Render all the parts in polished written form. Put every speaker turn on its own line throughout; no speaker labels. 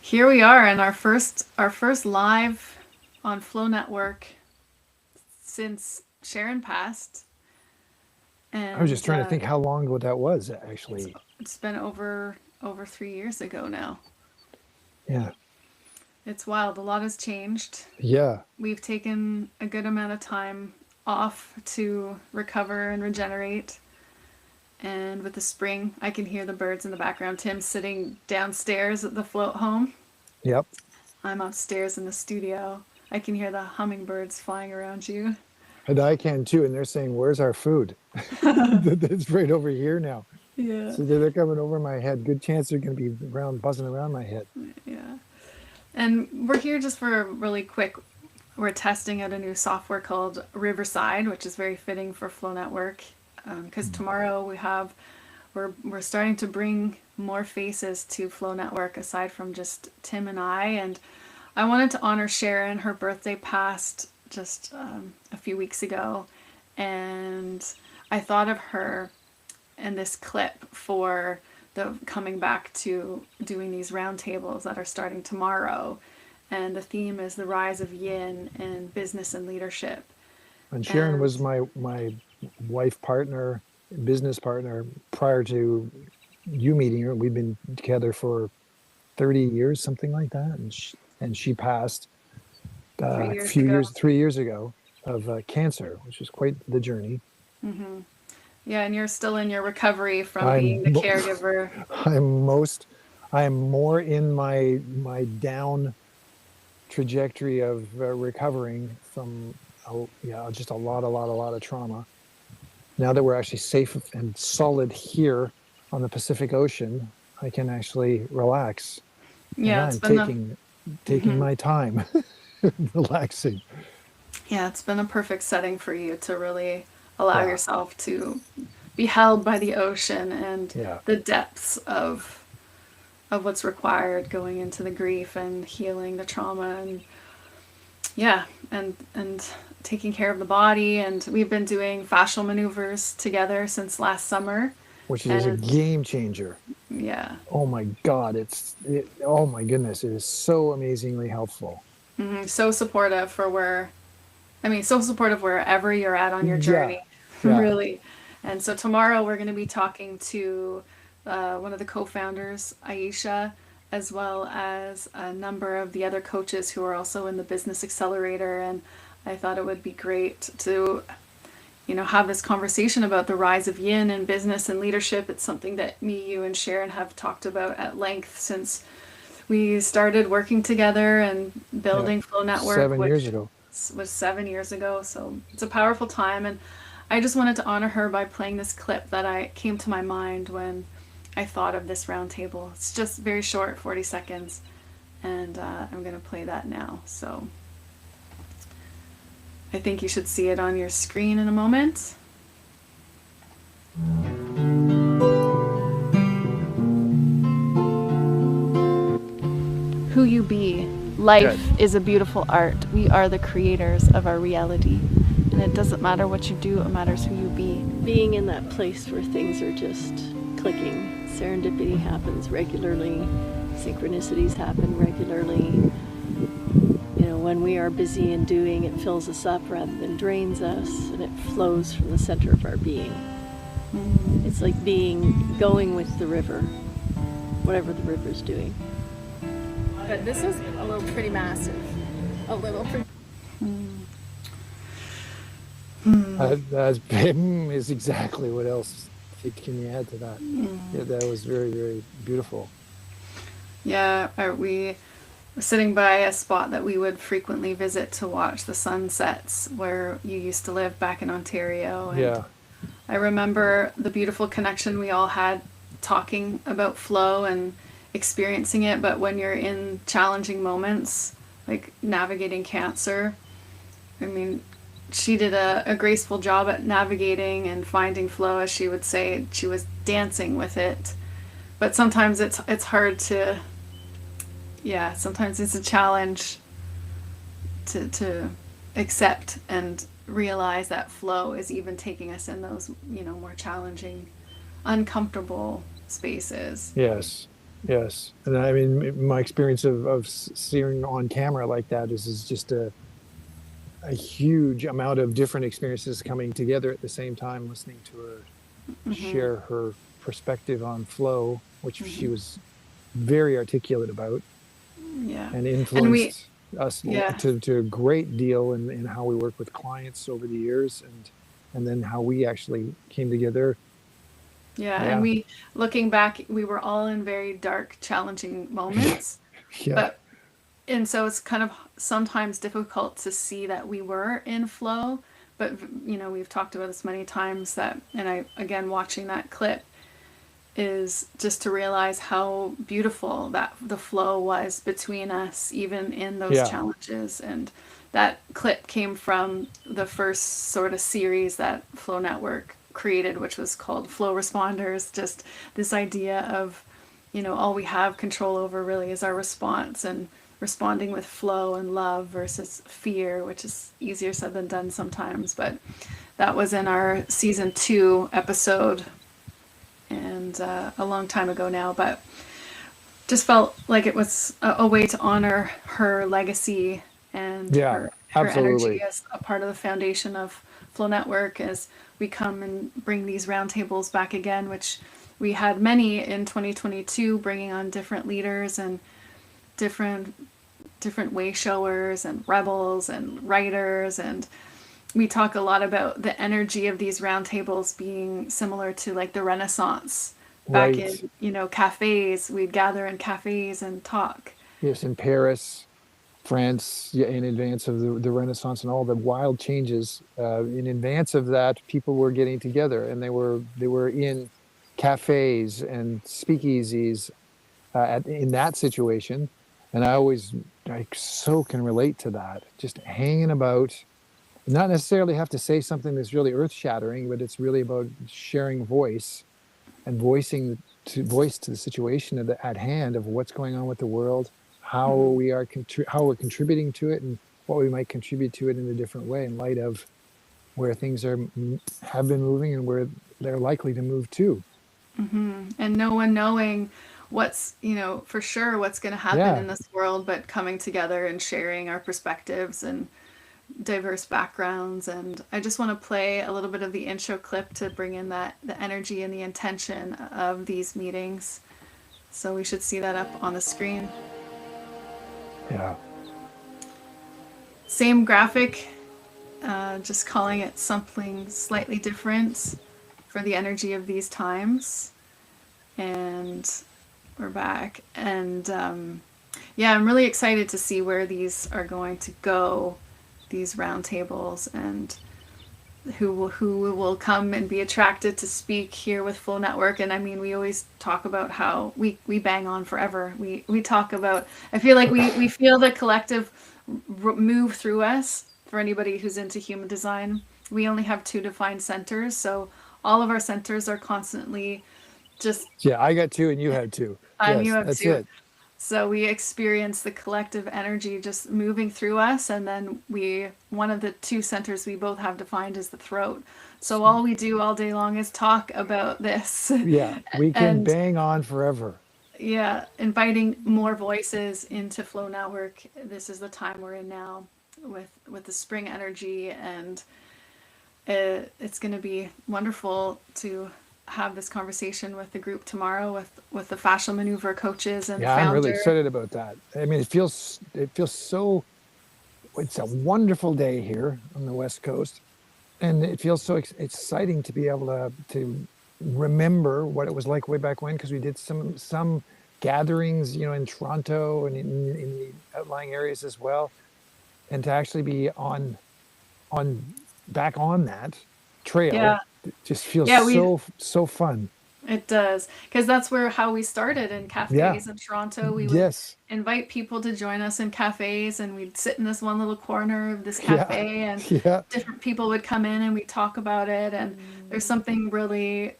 Here we are in our first live on Flow Network since Sharon passed,
I was just
and
trying to think how long ago that was,
it's
actually.
it's been over 3 years ago now.
Yeah.
It's wild. A lot has changed.
Yeah.
We've taken a good amount of time off to recover and regenerate. And with the spring, I can hear the birds in the background. Tim's sitting downstairs at the float home.
Yep.
I'm upstairs in the studio. I can hear the hummingbirds flying around you.
And I can too. And they're saying, "Where's our food?" It's right over here now.
Yeah,
So they're coming over my head. Good chance they're going to be around, buzzing around my head.
yeah. And we're here just for a really quick. We're testing out a new software called Riverside, which is very fitting for Flow Network. Because tomorrow we're starting to bring more faces to Flow Network aside from just Tim and I. And I wanted to honor Sharon. Her birthday passed just a few weeks ago, and I thought of her in this clip for the coming back to doing these roundtables that are starting tomorrow. And the theme is the rise of yin in business and leadership.
And Sharon
And
was my wife partner, business partner prior to you meeting her. We've been together for 30 years, something like that. And she passed
three
a
years
few
ago.
years, 3 years ago, of cancer, which was quite the journey.
Yeah, and you're still in your recovery from being
I'm
the caregiver.
I'm most I'm more in my down trajectory of recovering from yeah, just a lot of trauma. Now that we're actually safe and solid here on the Pacific Ocean, I can actually relax, and
Yeah, it's
I'm
been the
taking my time relaxing.
yeah, it's been a perfect setting for you to really allow
Yeah,
yourself to be held by the ocean and
yeah,
the depths of what's required going into the grief and healing the trauma and yeah, and taking care of the body. And we've been doing fascial maneuvers together since last summer.
which is a
And
game changer.
yeah,
Oh my God, oh my goodness, it is so amazingly helpful.
so supportive for so supportive wherever you're at on your
Yeah,
journey,
yeah.
really. And so tomorrow we're going to be talking to one of the co-founders, Aisha, as well as a number of the other coaches who are also in the Business Accelerator. And I thought it would be great to, have this conversation about the rise of yin in business and leadership. It's something that me, you, and Sharon have talked about at length since we started working together and
Yeah,
building Flow Network,
7 years
which
ago.
was 7 years ago. So it's a powerful time. And I just wanted to honor her by playing this clip that I came to my mind when I thought of this roundtable. It's just very short, 40 seconds. And I'm going to play that now. So I think you should see it on your screen in a moment. Who you be. Life is a beautiful art. We are the creators of our reality. And it doesn't matter what you do, it matters who you be.
Being in that place where things are just clicking. Serendipity happens regularly. Synchronicities happen regularly. When we are busy and doing, it fills us up rather than drains us, and it flows from the center of our being. It's like going with the river, whatever the river's doing.
But this is a little pretty massive. A little pretty.
That's is exactly what else can you add to that? Yeah, that was very, very beautiful.
Yeah, we were sitting by a spot that we would frequently visit to watch the sunsets where you used to live back in Ontario. And
Yeah,
I remember the beautiful connection we all had talking about flow and experiencing it. But when you're in challenging moments, like navigating cancer, I mean, she did a graceful job at navigating and finding flow, as she would say. She was dancing with it. But sometimes it's hard to, yeah, sometimes it's a challenge to accept and realize that flow is even taking us in those, more challenging, uncomfortable spaces.
yes. Yes. And I mean, my experience of seeing on camera like that is just a huge amount of different experiences coming together at the same time, listening to her
Hmm.
share her perspective on flow, which she was very articulate about
Yeah.
and
And we,
influenced us
yeah.
to a great deal in how we work with clients over the years, and then how we actually came together.
Yeah, and
Yeah.
we, looking back, we were all in very dark, challenging moments,
Yeah.
but, and so it's kind of sometimes difficult to see that we were in flow, but, we've talked about this many times that, and I, again, watching that clip is just to realize how beautiful that the flow was between us, even in those
Yeah.
challenges. And that clip came from the first sort of series that Flow Network created, which was called Flow Responders. Just this idea of, all we have control over really is our response, and responding with flow and love versus fear, which is easier said than done sometimes. But that was in our season 2 episode, and a long time ago now, but just felt like it was a way to honor her legacy and
Yeah.
her energy
Absolutely.
as a part of the foundation of Flow Network, as we come and bring these roundtables back again, which we had many in 2022, bringing on different leaders and different way showers and rebels and writers. And we talk a lot about the energy of these roundtables being similar to like the Renaissance. Back
Right.
in, cafes, we'd gather in cafes and talk.
Yes. In Paris, France, yeah, in advance of the Renaissance and all the wild changes, in advance of that, people were getting together, and they were in cafes and speakeasies in that situation. And I so can relate to that. Just hanging about, not necessarily have to say something that's really earth shattering, but it's really about sharing voice and voice to the situation at hand of what's going on with the world, how
Hmm.
how we're contributing to it, and what we might contribute to it in a different way in light of where things have been moving and where they're likely to move to.
And no one knowing what's, for sure what's going to happen
Yeah.
in this world, but coming together and sharing our perspectives and diverse backgrounds. And I just want to play a little bit of the intro clip to bring in that the energy and the intention of these meetings. So we should see that up on the screen.
Yeah.
Same graphic, just calling it something slightly different for the energy of these times. And we're back. And yeah, I'm really excited to see where these are going to go, these roundtables, and who will come and be attracted to speak here with Flow Network. And I mean, we always talk about how we bang on forever. We talk about, I feel like we feel the collective move through us. For anybody who's into human design, we only have 2 defined centers, so all of our centers are constantly just,
Yeah. I got two and you had two.
and you
Yes,
have
that's
2.
it.
So we experience the collective energy just moving through us, and then one of the 2 centers we both have defined is the throat. So all we do all day long is talk about this.
Yeah. We can
And
bang on forever.
yeah, inviting more voices into Flow Network. This is the time we're in now with the spring energy, and it's going to be wonderful to have this conversation with the group tomorrow with the fascial maneuver coaches and
Yeah, I'm really
founder.
excited about that. I mean, it feels so, it's a wonderful day here on the West Coast, and it feels so exciting to be able to remember what it was like way back when, because we did some gatherings, in Toronto and in the outlying areas as well, and to actually be on back on that trail,
Yeah,
it just feels
yeah,
so fun.
it does, because that's where how we started in
Yeah.
cafes in Toronto. We would
Yes.
invite people to join us in cafes, and we'd sit in this one little corner of this
Yeah.
cafe, and
Yeah.
different people would come in and we'd talk about it. And there's something really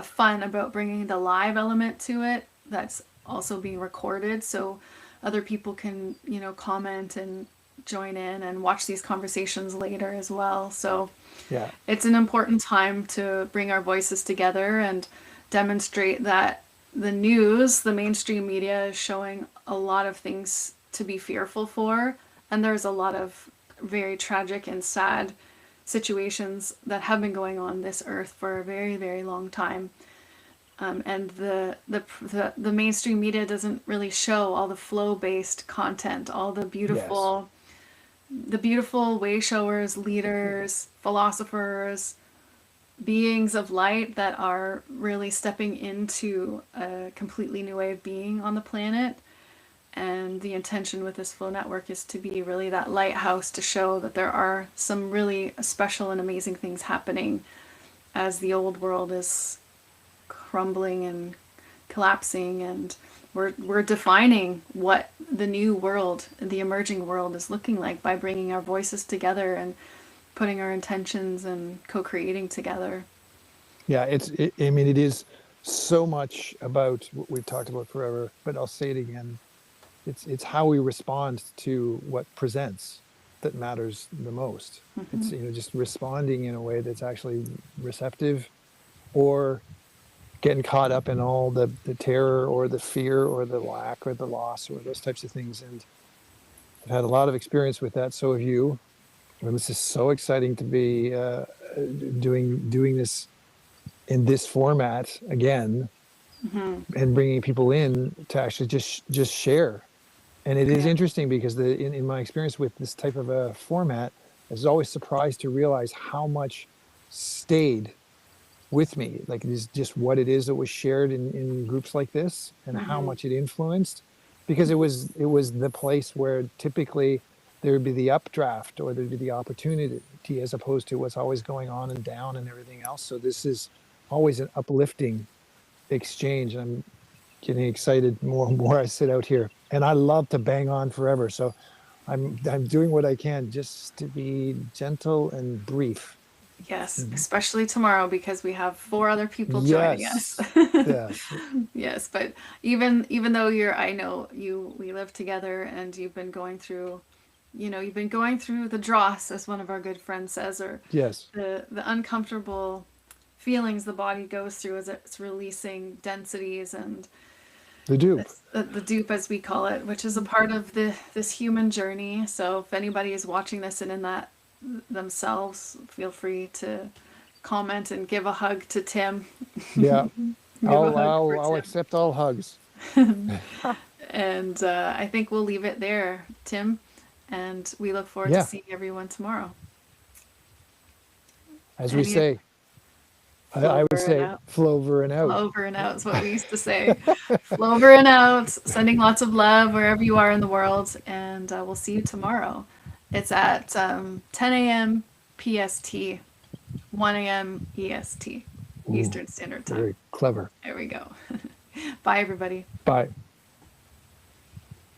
fun about bringing the live element to it that's also being recorded, so other people can, comment and join in and watch these conversations later as well. So
Yeah.
it's an important time to bring our voices together and demonstrate that the news, the mainstream media is showing a lot of things to be fearful for, and there's a lot of very tragic and sad situations that have been going on this earth for a very, very long time. And the mainstream media doesn't really show all the flow-based content, all
Yes.
the beautiful way showers, leaders, philosophers, beings of light that are really stepping into a completely new way of being on the planet. And the intention with this flow network is to be really that lighthouse to show that there are some really special and amazing things happening as the old world is crumbling and collapsing, and we're defining what the new world, the emerging world, is looking like by bringing our voices together and putting our intentions and co-creating together.
Yeah, I mean, it is so much about what we've talked about forever, but I'll say it again. It's how we respond to what presents that matters the most. It's, just responding in a way that's actually receptive, or getting caught up in all the terror or the fear or the lack or the loss or those types of things. And I've had a lot of experience with that. So have you. And this is so exciting to be doing this in this format again, and bringing people in to actually just share. And it is
Yeah.
interesting because in my experience with this type of a format, I was always surprised to realize how much stayed with me. Like, it is just what it is that was shared in groups like this, and how much it influenced, because it was the place where typically there would be the updraft, or there'd be the opportunity, as opposed to what's always going on and down and everything else. So this is always an uplifting exchange. And I'm getting excited more and more I sit out here, and I love to bang on forever. So I'm doing what I can just to be gentle and brief.
Yes, especially tomorrow because we have four other people joining us.
Yes. Yes.
Yes, but even though I know we live together and you've been going through, you've been going through the dross, as one of our good friends says, or
Yes.
the uncomfortable feelings the body goes through as it's releasing densities and
The dupe.
the dupe, as we call it, which is a part of this human journey. So if anybody is watching this and in that themselves, feel free to comment and give a hug to Tim.
Yeah.
Give a hug for
I'll
Tim.
accept all hugs.
And I think we'll leave it there, Tim. And we look forward
Yeah.
to seeing everyone tomorrow.
As we
Any-
say, I would
Flover and
say
out.
flover and out.
Flover and out is what we used to say. Flover and out. Sending lots of love wherever you are in the world. And we'll see you tomorrow. It's at 10 a.m. PST, 1 a.m. EST,
Ooh,
Eastern Standard Time.
very clever.
There we go. Bye, everybody.
Bye.